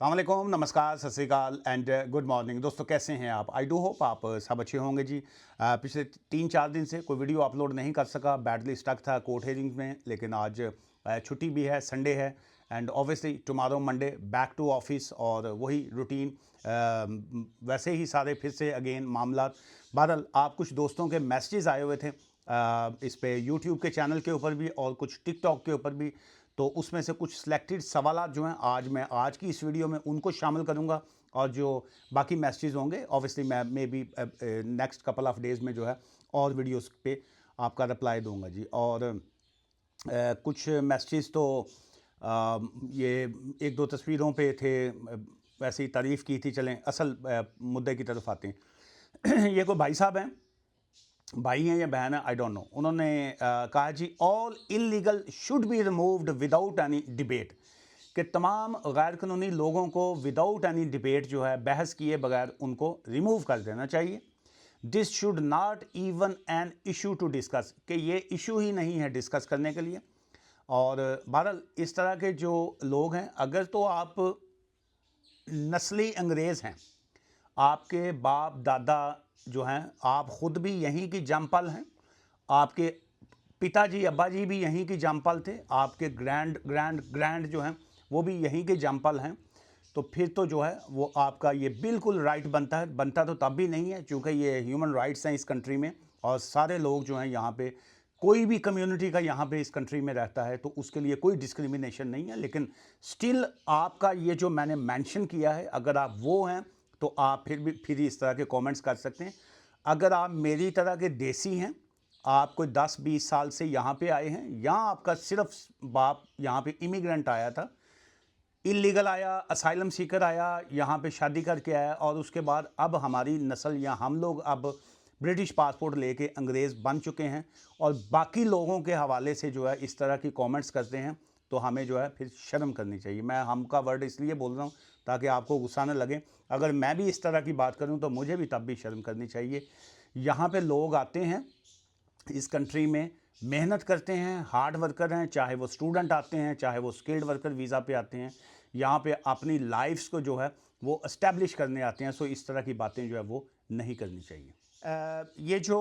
अस्सलामुअलैकुम, नमस्कार, सत श्री अकाल एंड गुड मॉर्निंग। दोस्तों कैसे हैं आप? आई डू होप आप सब अच्छे होंगे जी। पिछले 3-4 दिन से कोई वीडियो अपलोड नहीं कर सका, बैडली स्टक था कोर्ट हेयरिंग्स में, लेकिन आज छुट्टी भी है, संडे है and obviously tomorrow Monday back to office और वही रूटीन, वैसे ही सारे फिर से अगेन मामला। बहरहाल आप कुछ दोस्तों के मैसेजेस आए हुए थे इस पे यूट्यूब के चैनल के ऊपर भी और कुछ टिकटॉक के ऊपर भी, तो उसमें से कुछ सिलेक्टेड सवालात जो हैं आज मैं आज की इस वीडियो में उनको शामिल करूंगा और जो बाकी मैसेजेस होंगे ऑब्वियसली मैं may be next couple of days में जो है और वीडियोस पे आपका रिप्लाई दूंगा जी। और कुछ मैसेजेस तो ये एक दो तस्वीरों पे थे, वैसे ही तारीफ़ की थी। चलें असल मुद्दे की तरफ आते हैं। ये कोई भाई साहब हैं, भाई हैं या बहन है, आई डोंट नो। उन्होंने कहा जी all illegal should be removed without any debate, कि तमाम गैर कानूनी लोगों को विदाउट एनी डिबेट जो है बहस किए बगैर उनको रिमूव कर देना चाहिए। This should not even an issue to discuss, कि ये इशू ही नहीं है डिस्कस करने के लिए। और बहरहाल इस तरह के जो लोग हैं, अगर तो आप नस्ली अंग्रेज़ हैं, आपके बाप दादा जो हैं, आप ख़ुद भी यहीं की जमपल हैं, आपके पिताजी अब्बा जी भी यहीं की जमपल थे, आपके ग्रैंड ग्रैंड ग्रैंड जो हैं वो भी यहीं के जमपल हैं, तो फिर तो जो है वो आपका ये बिल्कुल राइट बनता है। बनता तो तब भी नहीं है चूँकि ये ह्यूमन राइट्स हैं इस कंट्री में, और सारे लोग जो हैं यहाँ पे, कोई भी कम्युनिटी का यहाँ पे इस कंट्री में रहता है तो उसके लिए कोई डिस्क्रिमिनेशन नहीं है। लेकिन स्टिल आपका ये जो मैंने मेंशन किया है, अगर आप वो हैं तो आप फिर इस तरह के कमेंट्स कर सकते हैं। अगर आप मेरी तरह के देसी हैं, आप कोई 10-20 साल से यहाँ पे आए हैं, या आपका सिर्फ बाप यहाँ पे इमिग्रेंट आया था, इलीगल आया, असाइलम सीकर आया, यहाँ पे शादी करके आया, और उसके बाद अब हमारी नस्ल या हम लोग अब ब्रिटिश पासपोर्ट लेके अंग्रेज़ बन चुके हैं और बाकी लोगों के हवाले से जो है इस तरह की कमेंट्स करते हैं, तो हमें जो है फिर शर्म करनी चाहिए। मैं हम का वर्ड इसलिए बोल रहा हूँ ताकि आपको गुस्सा न लगे। अगर मैं भी इस तरह की बात करूँ तो मुझे भी तब भी शर्म करनी चाहिए। यहाँ पे लोग आते हैं इस कंट्री में, मेहनत करते हैं, हार्ड वर्कर हैं, चाहे वो स्टूडेंट आते हैं, चाहे वो स्किल्ड वर्कर वीज़ा पे आते हैं, यहाँ पे अपनी लाइफ्स को जो है वो इस्टेब्लिश करने आते हैं। सो इस तरह की बातें जो है वो नहीं करनी चाहिए। ये जो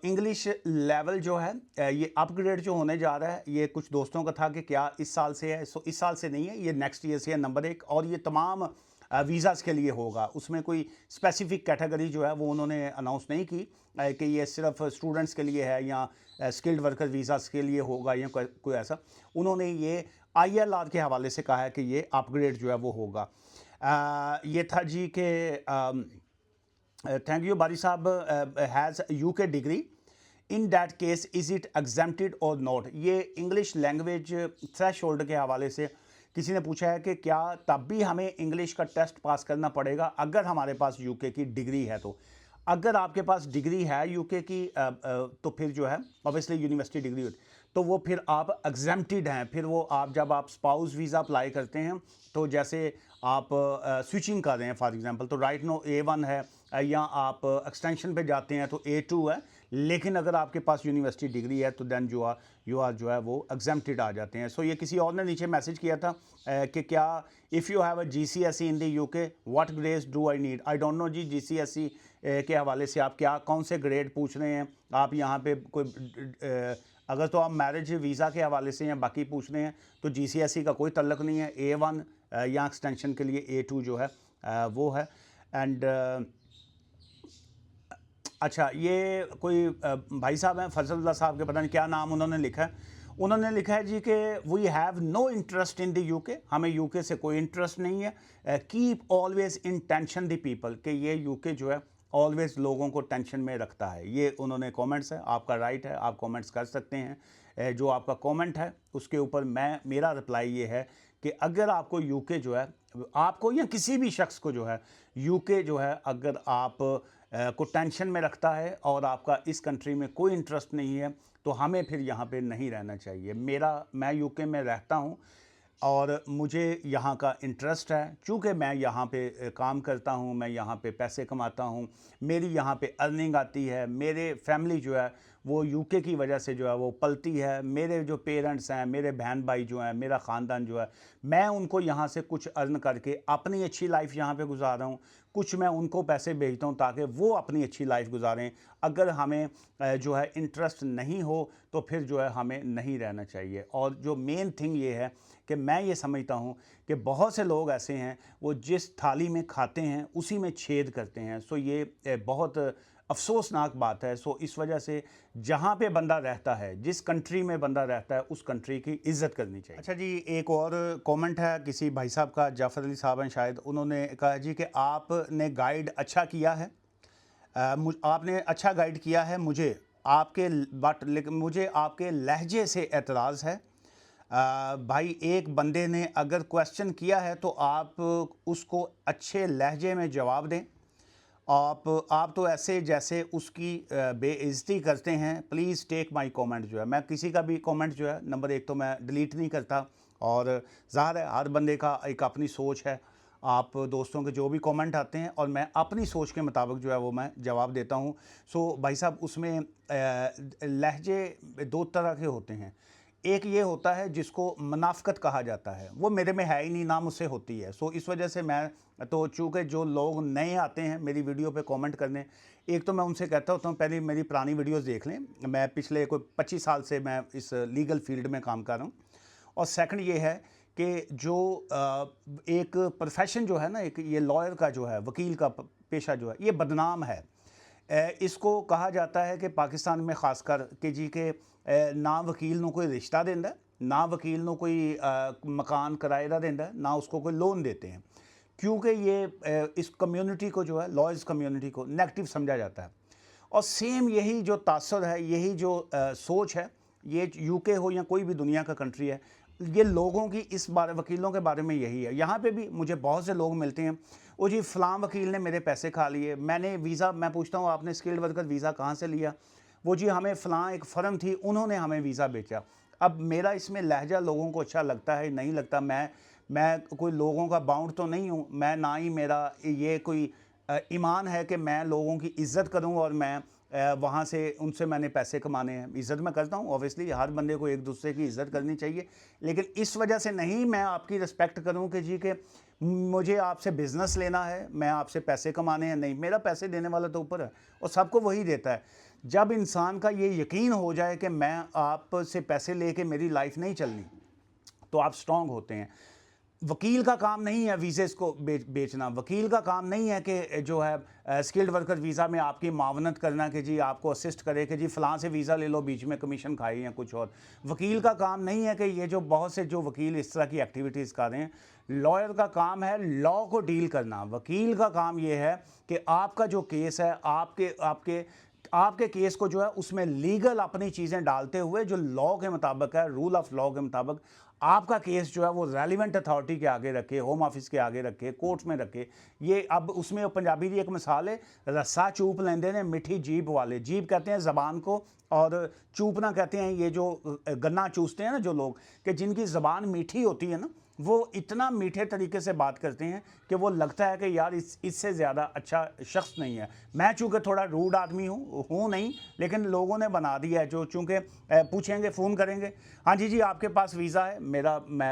इंग्लिश लेवल जो है, ये अपग्रेड जो होने जा रहा है, ये कुछ दोस्तों का था कि क्या इस साल से है। सो इस साल से नहीं है, ये नेक्स्ट ईयर से है, नंबर 1। और ये तमाम वीज़ाज़ के लिए होगा, उसमें कोई स्पेसिफिक कैटेगरी जो है वो उन्होंने अनाउंस नहीं की कि ये सिर्फ स्टूडेंट्स के लिए है या स्किल्ड वर्कर वीज़ाज़ के लिए होगा या कोई ऐसा। उन्होंने ये ILR के हवाले से कहा है कि ये अपग्रेड जो है वो होगा। ये था जी कि थैंक यू बारी साहब has UK degree, in that case is it exempted और नॉट। ये इंग्लिश लैंग्वेज थ्रेश होल्ड के हवाले से किसी ने पूछा है कि क्या तब भी हमें इंग्लिश का टेस्ट पास करना पड़ेगा अगर हमारे पास UK की डिग्री है। तो अगर आपके पास डिग्री है UK की तो फिर जो है ऑब्वियसली यूनिवर्सिटी डिग्री, तो वो फिर आप एग्जेम्प्टेड हैं। फिर वो आप जब आप स्पाउस वीज़ा अप्लाई करते हैं, तो जैसे आप स्विचिंग कर रहे हैं फॉर एग्जांपल, तो राइट नो A1 है, या आप एक्सटेंशन पे जाते हैं तो A2 है, लेकिन अगर आपके पास यूनिवर्सिटी डिग्री है तो देन यू आर जो है वो एग्जेम्प्टेड आ जाते हैं। सो ये किसी और ने नीचे मैसेज किया था कि क्या if you have a GCSE in the UK what grades do I need. I don't know जी, GCSE के हवाले से आप क्या कौन से ग्रेड पूछ रहे हैं। आप यहाँ पे कोई अगर तो आप मैरिज वीज़ा के हवाले से या बाकी पूछ रहे हैं तो GCSE का कोई तल्लक नहीं है। A1 या एक्सटेंशन के लिए A2 जो है वो है। एंड अच्छा, ये कोई भाई साहब हैं फजलुल्लाह साहब के, पता नहीं क्या नाम उन्होंने लिखा है। उन्होंने लिखा है जी कि we have no interest in the UK, हमें UK से कोई इंटरेस्ट नहीं है। Keep always in tension the people, कि ये UK जो है ऑलवेज लोगों को टेंशन में रखता है। ये उन्होंने कमेंट्स है, आपका राइट है, आप कमेंट्स कर सकते हैं। जो आपका कमेंट है उसके ऊपर मेरा रिप्लाई ये है कि अगर आपको UK जो है, आपको या किसी भी शख्स को जो है UK जो है अगर आप को टेंशन में रखता है और आपका इस कंट्री में कोई इंटरेस्ट नहीं है, तो हमें फिर यहाँ पे नहीं रहना चाहिए। मैं UK में रहता हूँ और मुझे यहाँ का इंटरेस्ट है, चूँकि मैं यहाँ पे काम करता हूँ, मैं यहाँ पे पैसे कमाता हूँ, मेरी यहाँ पे अर्निंग आती है, मेरे फैमिली जो है वो यूके की वजह से जो है वो पलती है। मेरे जो पेरेंट्स हैं, मेरे बहन भाई जो हैं, मेरा ख़ानदान जो है, मैं उनको यहाँ से कुछ अर्न करके अपनी अच्छी लाइफ यहाँ पे गुजार रहा हूँ। कुछ मैं उनको पैसे भेजता हूँ ताकि वो अपनी अच्छी लाइफ गुजारें। अगर हमें जो है इंटरेस्ट नहीं हो तो फिर जो है हमें नहीं रहना चाहिए। और जो मेन थिंग ये है कि मैं ये समझता हूँ कि बहुत से लोग ऐसे हैं, वो जिस थाली में खाते हैं उसी में छेद करते हैं। सो ये बहुत अफसोसनाक बात है। सो इस वजह से जहाँ पे बंदा रहता है, जिस कंट्री में बंदा रहता है, उस कंट्री की इज़्ज़त करनी चाहिए। अच्छा जी, एक और कमेंट है किसी भाई साहब का, जाफ़र अली साहब हैं शायद, उन्होंने कहा जी कि आपने गाइड अच्छा किया है, आपने अच्छा गाइड किया है मुझे आपके लेकिन मुझे आपके लहजे से एतराज़ है। भाई, एक बंदे ने अगर क्वेश्चन किया है तो आप उसको अच्छे लहजे में जवाब दें। आप तो ऐसे जैसे उसकी बेइज्जती करते हैं। Please take my comment. जो है, मैं किसी का भी कमेंट जो है, नंबर एक तो मैं डिलीट नहीं करता, और ज़ाहिर है हर बंदे का एक अपनी सोच है। आप दोस्तों के जो भी कमेंट आते हैं और मैं अपनी सोच के मुताबिक जो है वो मैं जवाब देता हूँ। सो भाई साहब, उसमें लहजे दो तरह के होते हैं। एक ये होता है जिसको मुनाफ़िक़त कहा जाता है, वो मेरे में है ही नहीं, ना मुझसे होती है। सो इस वजह से मैं तो, चूँकि जो लोग नए आते हैं मेरी वीडियो पे कमेंट करने, एक तो मैं उनसे कहता होता हूँ पहले मेरी पुरानी वीडियोस देख लें। मैं पिछले कोई 25 साल से मैं इस लीगल फील्ड में काम कर रहा हूँ। और सेकंड ये है कि जो एक प्रोफेशन जो है ना, एक ये लॉयर का जो है, वकील का पेशा जो है, ये बदनाम है। इसको कहा जाता है कि पाकिस्तान में ख़ासकर कि जी के ना वकील नूं कोई रिश्ता देंदा है, ना वकील नूं कोई मकान किराए दा देंदा है, ना उसको कोई लोन देते हैं, क्योंकि ये इस कम्युनिटी को जो है, लॉयर्स कम्युनिटी को नेगेटिव समझा जाता है। और सेम यही जो तासुर है, यही जो सोच है, ये यूके हो या कोई भी दुनिया का कंट्री है, ये लोगों की इस बारे, वकीलों के बारे में यही है। यहाँ पे भी मुझे बहुत से लोग मिलते हैं, वो जी फ़लाँ वकील ने मेरे पैसे खा लिए, मैंने वीज़ा, मैं पूछता हूँ आपने स्किल्ड वर्कर वीज़ा कहाँ से लिया? वो जी हमें फ़लाँ एक फ़र्म थी, उन्होंने हमें वीज़ा बेचा। अब मेरा इसमें लहजा लोगों को अच्छा लगता है नहीं लगता, मैं कोई लोगों का बाउंड तो नहीं हूँ, मैं ना ही मेरा ये कोई ईमान है कि मैं लोगों की इज़्ज़त करूँ और मैं वहाँ से उनसे मैंने पैसे कमाने हैं। इज़्ज़त मैं करता हूँ, ऑब्वियसली हर बंदे को एक दूसरे की इज़्ज़त करनी चाहिए, लेकिन इस वजह से नहीं मैं आपकी रिस्पेक्ट करूँ कि जी के मुझे आपसे बिज़नेस लेना है, मैं आपसे पैसे कमाने हैं। नहीं, मेरा पैसे देने वाला तो ऊपर है और सबको वही देता है। जब इंसान का ये यकीन हो जाए कि मैं आपसे पैसे लेके मेरी लाइफ नहीं चलनी, तो आप स्ट्रांग होते हैं। वकील का काम नहीं है वीज़े को बेचना। वकील का काम नहीं है कि जो है स्किल्ड वर्कर वीज़ा में आपकी मावनत करना कि जी आपको असिस्ट करे कि जी फ़लाँ से वीज़ा ले लो, बीच में कमीशन खाए या कुछ और। वकील का काम नहीं है कि ये जो बहुत से जो वकील इस तरह की एक्टिविटीज़ कर रहे हैं, लॉयर का काम है लॉ को डील करना। वकील का काम ये है कि आपका जो केस है, आपके केस को जो है उसमें लीगल अपनी चीज़ें डालते हुए, जो लॉ के मुताबिक है, रूल ऑफ लॉ के मुताबिक आपका केस जो है वो रेलिवेंट अथॉरिटी के आगे रखे, होम ऑफिस के आगे रखे, कोर्ट्स में रखे। ये अब उसमें पंजाबी की एक मिसाल है, रस्सा चूप लेंदे ने मिठी जीभ वाले। जीभ कहते हैं ज़बान को, और चूपना कहते हैं ये जो गन्ना चूसते हैं ना जो लोग, कि जिनकी ज़बान मीठी होती है ना, वो इतना मीठे तरीके से बात करते हैं कि वो लगता है कि यार इससे ज़्यादा अच्छा शख्स नहीं है। मैं चूँकि थोड़ा रूड आदमी हूँ नहीं, लेकिन लोगों ने बना दिया है, जो चूँकि पूछेंगे, फ़ोन करेंगे, हाँ जी आपके पास वीज़ा है,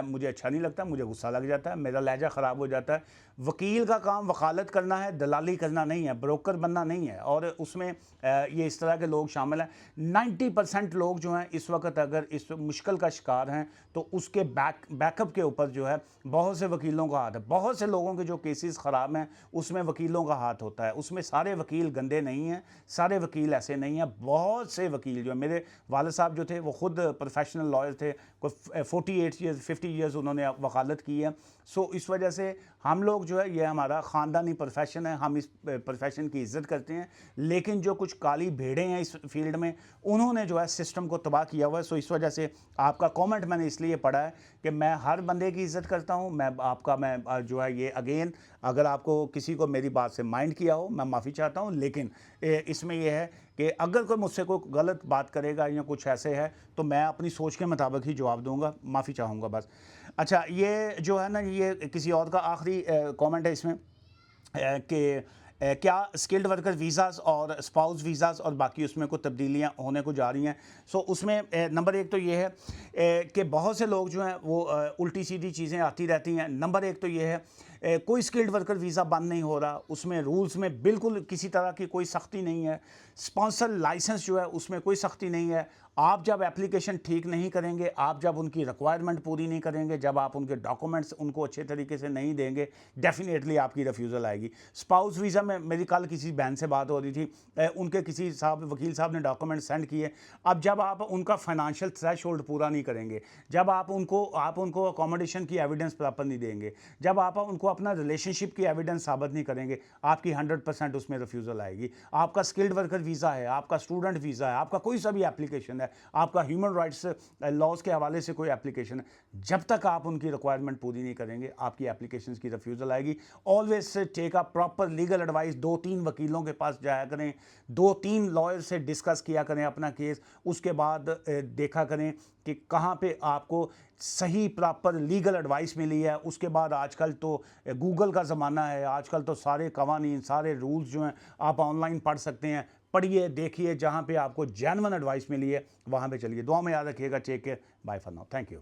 मुझे अच्छा नहीं लगता, मुझे गुस्सा लग जाता है, मेरा लहजा ख़राब हो जाता है। वकील का काम वकालत करना है, दलाली करना नहीं है, ब्रोकर बनना नहीं है। और उसमें ये इस तरह के लोग शामिल हैं। 90% लोग जो हैं इस वक्त अगर इस मुश्किल का शिकार हैं, तो उसके बैकअप के ऊपर जो है बहुत से वकीलों का हाथ है। बहुत से लोगों के जो केसेस ख़राब हैं उसमें वकीलों का हाथ होता है। उसमें सारे वकील गंदे नहीं हैं, सारे वकील ऐसे नहीं हैं। बहुत से वकील जो है, मेरे वालिद साहब जो थे वो ख़ुद प्रोफेशनल लॉयर थे, कोई 48 ईयर्स 50 ईयर्स उन्होंने वकालत की है। सो इस वजह से हम लोग जो है, ये हमारा ख़ानदानी प्रोफेशन है, हम इस प्रोफेशन की इज़्ज़त करते हैं। लेकिन जो कुछ काली भेड़ें हैं इस फील्ड में, उन्होंने जो है सिस्टम को तबाह किया हुआ है। सो इस वजह से आपका कमेंट मैंने इसलिए पढ़ा है कि मैं हर बंदे की इज़्ज़त करता हूँ। मैं जो है ये अगेन, अगर आपको किसी को मेरी बात से माइंड किया हो, मैं माफ़ी चाहता हूँ। लेकिन इसमें यह है कि अगर कोई मुझसे कोई गलत बात करेगा या कुछ ऐसे है, तो मैं अपनी सोच के मुताबिक ही जवाब दूंगा, माफ़ी चाहूँगा बस। अच्छा, ये जो है ना, ये किसी और का आखिरी कमेंट है इसमें कि क्या स्किल्ड वर्कर वीज़ाज़ और स्पाउस वीज़ाज़ और बाकी उसमें कुछ तब्दीलियाँ होने को जा रही हैं। सो उसमें नंबर एक तो ये है कि बहुत से लोग जो हैं वो उल्टी सीधी चीज़ें आती रहती हैं। नंबर एक तो ये है कोई स्किल्ड वर्कर वीज़ा बंद नहीं हो रहा, उसमें रूल्स में बिल्कुल किसी तरह की कोई सख्ती नहीं है। स्पॉन्सर लाइसेंस जो है उसमें कोई सख्ती नहीं है। आप जब एप्लीकेशन ठीक नहीं करेंगे, आप जब उनकी रिक्वायरमेंट पूरी नहीं करेंगे, जब आप उनके डॉक्यूमेंट्स उनको अच्छे तरीके से नहीं देंगे, डेफिनेटली आपकी रिफ्यूज़ल आएगी। स्पाउस वीज़ा में मेरी कल किसी बहन से बात हो रही थी, उनके किसी साहब वकील साहब ने डॉक्यूमेंट सेंड किए। अब जब आप उनका फाइनेंशियल थ्रेशोल्ड पूरा नहीं करेंगे, जब आप उनको अकोमोडेशन की एविडेंस प्रॉपर नहीं देंगे, जब आप उनको अपना रिलेशनशिप की एविडेंस साबित नहीं करेंगे, आपकी 100% उसमें रिफ्यूज़ल आएगी। आपका स्किल्ड वर्कर वीज़ा है, आपका स्टूडेंट वीज़ा है, आपका कोई सा भी एप्लीकेशन है, आपका ह्यूमन राइट्स लॉज के हवाले से कोई एप्लीकेशन है, जब तक आप उनकी रिक्वायरमेंट पूरी नहीं करेंगे, आपकी एप्लीकेशंस की रिफ्यूज़ल आएगी। Always take a proper legal advice, 2-3 वकीलों के पास जाया करें, 2-3 लॉयर से डिस्कस किया करें अपना केस, उसके बाद देखा करें कि कहाँ पे आपको सही प्रॉपर लीगल एडवाइस मिली है। उसके बाद आजकल तो गूगल का ज़माना है, आजकल तो सारे कवानीन, सारे रूल्स जो हैं आप ऑनलाइन पढ़ सकते हैं। पढ़िए, देखिए, जहाँ पे आपको जेन्युइन एडवाइस मिली है वहाँ पे चलिए। दुआ में याद रखिएगा। Take care, bye for now, thank you.